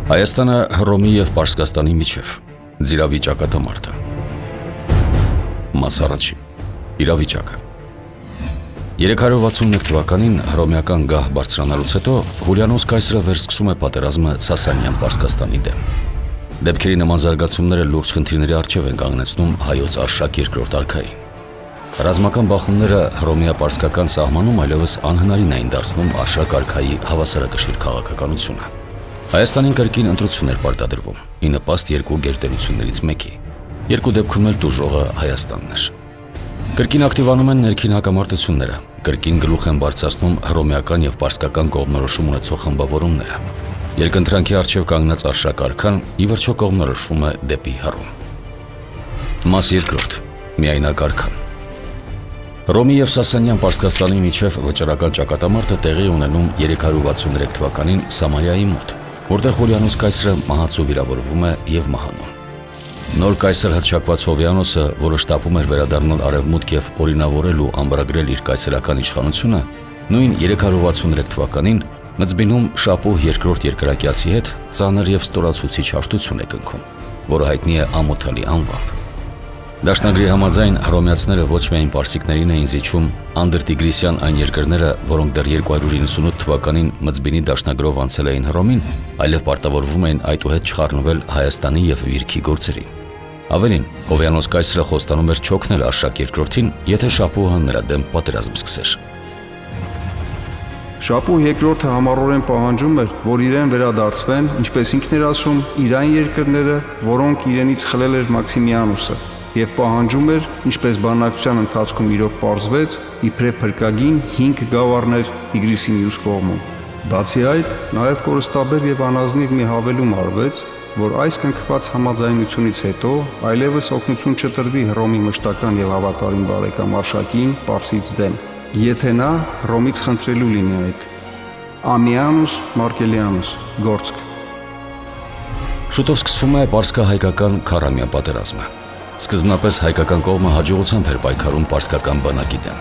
Հայաստանը Հռոմի և Պարսկաստանի միջև ձիրավիճակատամարտը։ Մաս առաջին. իրավիճակը։ 361 թվականին հռոմեական գահ բարձրանալուց հետո Հուլիանոս կայսրը վերսկսում է պատերազմը Սասանյան Պարսկաստանի դեմ։ Դեպքերի նման զարգացումները լուրջ խնդիրների առջև են կանգնեցնում հայոց Արշակ II արքային։ Ռազմական բախումները հռոմեա-պարսկական սահմանում այլևս անհնարին էին դարձնում Արշակ արքայի հավասարակշիռ քաղաքականությունը։ Հայաստանին կրկին ընտրություն էր պարտադրվում՝ ի նպաստ երկու գերտերություններից մեկի։ Երկու դեպքում էլ տուժողը Հայաստանն էր։ Կրկին ակտիվանում են ներքին հակամարտությունները, կրկին գլուխ են բարձրացնում հռոմեական և պարսկական կողմնորոշում ունեցող խմբավորումները։ Երկընտրանքի առջև կանգնած Արշակ արքան ի վերջո կողմնորոշվում է դեպի հռոմ։ Մաս երկրորդ. միայնակ արքան։ Հռոմի և Սասանյան Պարսկաստանի միջև վճռական ճակատամարտը տեղի ունենում 363 թվականին Սամարիայի մոտ, որտեղ Հուլիանոս կայսրը մահացու վիրավորվում է և մահանում։ Նոր կայսր հռչակված Հովիանոսը, որը շտապում էր վերադառնալ արևմուտք և օրինավորել ու ամբարագրել իր կայսերական իշխանությունը, նույն 363 թվականին Մծբինում Շապուհ II երկրակիացի հետ ծանր և ստորացուցիչ հաշտություն է կնքում, որը հայտնի է ամոթալի անվամբ։ Դաշնագրի համաձայն հռոմեացիները ոչ միայն պարսիկներին էին զիջում անդրտիգրիսյան այն երկրները, որոնք դեռ 298 թվականին Մծբինի դաշնագրով անցել էին Հռոմին, այլև պարտավորվում էին այդուհետ չխառնվել Հայաստանի և Վիրքի գործերին։ Ավելին, Հովիանոս կայսրը խոստանում էր չօգնել Արշակ II-ին, եթե Շապուհը նրա դեմ պատերազմ սկսեր։ Շապուհ II-ը համառորեն պահանջում էր, որ իրեն վերադարձվեն, ինչպես ինքն էր ասում, իր այն երկրները, որոնք իրենից խլել էր Մաքսիմիանոսը, և պահանջում էր, ինչպես բանակցության ընթացքում իրոք պարզվեց, իբրև փրկագին 5 գավառներ Տիգրիսի մյուս կողմում։ Բացի այդ, նաև կորստաբեր և անազնիվ մի հավելում արվեց, որ այս կնքված համաձայնությունից հետո այլևս օգնություն չտրվի Հռոմի մշտական և հավատարիմ բարեկամ Արշակին Պարսից դեմ, եթե նա Հռոմից խնդրելու լինի այդ։ Ամիանուս Մարկելիանուս, գործք։ Շուտով սկսվում է պարսկահայկական քառամյա պատերազմը։ Սկզբնապես հայկական կողմը հաջողությամբ էր պայքարում պարսկական բանակի դեմ։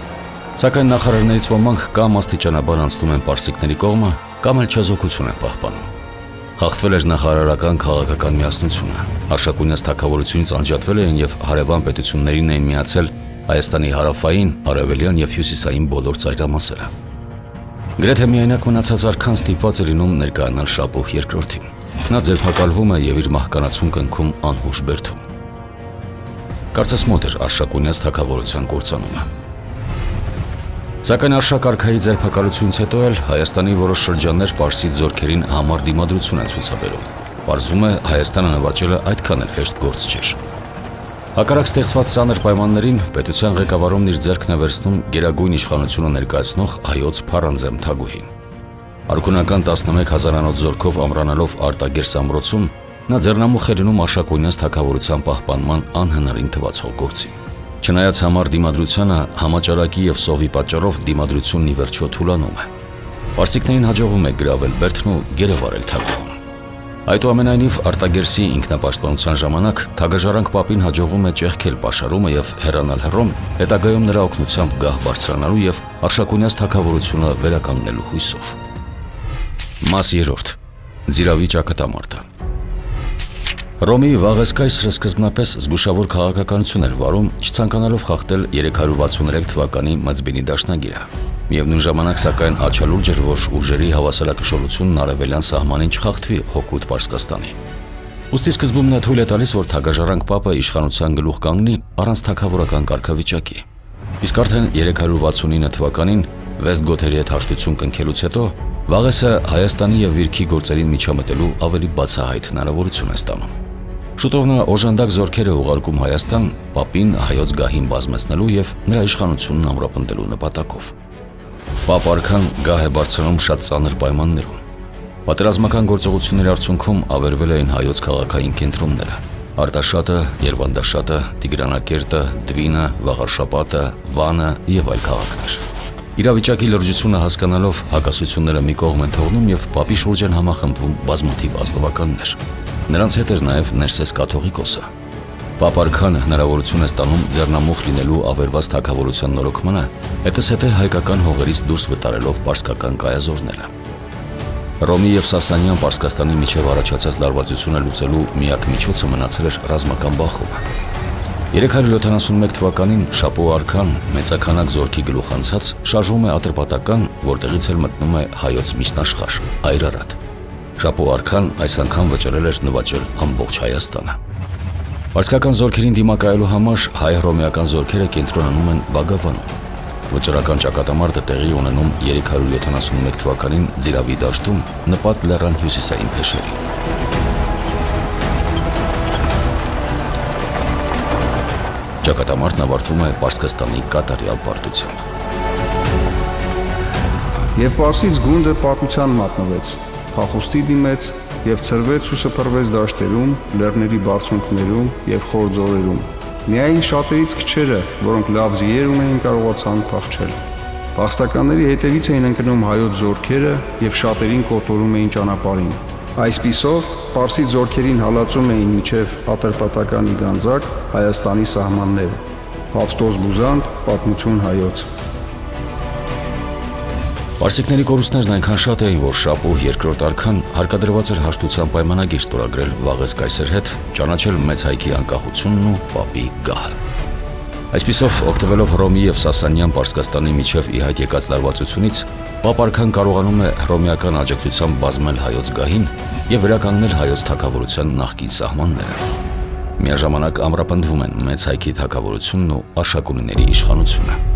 Սակայն նախարարներից ոմանք կամ աստիճանաբար անցնում են պարսիկների կողմը, կամ էլ չեզոքություն են պահպանում։ Խախտվել էր նախարարական քաղաքական միասնությունը։ Արշակունյաց թագավորությունից անջատվել էին և հարևան պետություններին էին միացել Հայաստանի հարավային, արևելյան և հյուսիսային բոլոր ծայրամասերը։ Գրեթե միայնակ մնացած արքան ստիպված է լինում ներկայանալ Շապուհ II-ին։ Նա ձերբակալվում է և իր մահկանացուն կնքում անհուշ բերդում։ Կարծես մոտ էր Արշակունյաց թագավորության կործանումը։ Սակայն Արշակ արքայի ձերբակալությունից հետո էլ Հայաստանի որոշ շրջաններ պարսից զորքերին համառ դիմադրություն են ցուցաբերում։ Պարզվում է, Հայաստանը նվաճելը այդքան էլ հեշտ գործ չէր։ Հակառակ ստեղծված ծանր պայմաններին պետության ղեկավարումն իր ձեռքն է վերցնում գերագույն իշխանությունը ներկայացնող հայոց փառանձեմ թագուհին։ Արքունական 11 հազարանոց զորքով ամրանալով Արտագերս ամրոցում նա ձեռնամուխ է լինում Արշակունյաց թագավորության պահպանման անհնարին թվացող գործին։ Չնայած համառ դիմադրությանը, համաճարակի և սովի պատճառով դիմադրությունն ի վերջո թուլանում է։ Պարսիկներին հաջողվում է գրավել բերդն ու գերեվարել թագուհուն։ Այդուամենայնիվ Արտագերսի ինքնապաշտպանության ժամանակ թագաժարանք պապին հաջողվում է ճեղքել պաշարումը և հեռանալ Հռոմ, հետագայում նրա օգնությամբ գահ բարձրանալու և Արշակունյաց թագավորությունը վերականգնելու հույսով։ Մաս երրորդ. ձիրավիճակատամարտը։ Հռոմի Վաղես կայսրը սկզբնապես զգուշավոր քաղաքականություն էր վարում, չցանկանալով խախտել 363 թվականի Մծբինի դաշնագիրը։ Միևնույն ժամանակ, սակայն, աչալուրջ էր, որ ուժերի հավասարակշռությունն արևելյան սահմանին չխախտվի հօգուտ Պարսկաստանի։ Ուստի սկզբում նա թույլ է տալիս, որ թագաժարանք պապը իշխանության գլուխ կանգնի առանց թագավորական կարգավիճակի։ Իսկ արդեն 369 թվականին վեստգոթերի հետ հաշտություն կնքելուց հետո Վաղեսը Հայաստանի և Վիրքի գործերին միջամտելու ավելի բացահայտ հնարավորություն է ստանում։ Շուտով նա օժանդակ զորքեր է ուղարկում Հայաստան պապին հայոց գահին բազմեցնելու և նրա իշխանությունն ամրապնդելու նպատակով։ Պապ արքան գահ է բարձրանում շատ ծանր պայմաններում։ Պատերազմական գործողությունների արդյունքում ավերվել էին հայոց քաղաքային կենտրոնները՝ Արտաշատը, Երվանդաշատը, Տիգրանակերտը, Դվինը, Վաղարշապատը, Վանը և այլ քաղաքներ։ Իրավիճակի լրջությունը հասկանալով հակասությունները մի կողմ են թողնում և պապի շուրջ են համախմբվում բազմաթիվ ազնվականներ։ Նրանց հետ էր նաև Ներսես կաթողիկոսը։ Պապ արքան հնարավորություն է ստանում ձեռնամուխ լինելու ավերված թագավորության նորոգմանը, հետզհետե հայկական հողերից դուրս վտարելով պարսկական կայազորները։ Հռոմի եւ Սասանյան Պարսկաստանի միջև առաջացած լարվածությունը լուծելու միակ միջոցը մնացել էր ռազմական բախումը։ 371 թվականին Շապո արքան մեծաքանակ զորքի գլուխ անցած շարժվում է Ատրպատական, որտեղից էլ մտնում է հայոց միջնաշխարհ Այրարատ։ Շապո արքան այս անգամ վճռել էր նվաճել ամբողջ Հայաստանը։ Պարսկական զորքերին դիմակայելու համար հայ-հռոմեական զորքերը կենտրոնանում են Բագավանում։ Վճռական ճակատամարտը տեղի ունենում 371 թվականին Ձիրավի դաշտում Նպատ լեռան հյուսիսային փեշերին։ Ճակատամարտն ավարտվում է Պարսկաստանի կատարյալ պարտությամբ։ Եվ Պարսից գունդը պատմության մատնվեց, փախուստի դիմեց եւ ցրվեց ու սփռվեց դաշտերում, լեռների բարձունքներում եւ խոր ձորերում։ Միայն շատերից քչերը, որոնք լավ զիեր ունեին, կարողացան փախչել։ Փախստականների հետևից էին ընկնում հայոց զորքերը եւ շատերին կոտորում էին ճանապարհին։ Այսպիսով Պարսից զորքերին հալածում էին մինչև Ատրպատականի գանձակ Հայաստանի սահմանները։ Հավստոս Բուզանդ, պատմություն հայոց։ Պարսիկների կորուստներն այնքան շատ էին, որ Շապո երկրորդ արքան հարկադրված էր հաշտության պայմանագիր ստորագրել Վաղես կայսեր հետ, ճանաչել մեծ հայքի անկախությունն ու պապի գահը։ Այսպիսով, օգտվելով Հռոմի եւ Սասանյան Պարսկաստանի միջև ի հայտ եկած լարվածությունից, Պապ արքան կարողանում է հռոմեական աջակցությամբ բազմել հայոց գահին եւ վերականգնել հայոց թագավորության նախկին սահմանները։ Միաժամանակ ամրապնդվում են մեծ հայքի թագավորությունն ու Արշակունիների իշխանությունը։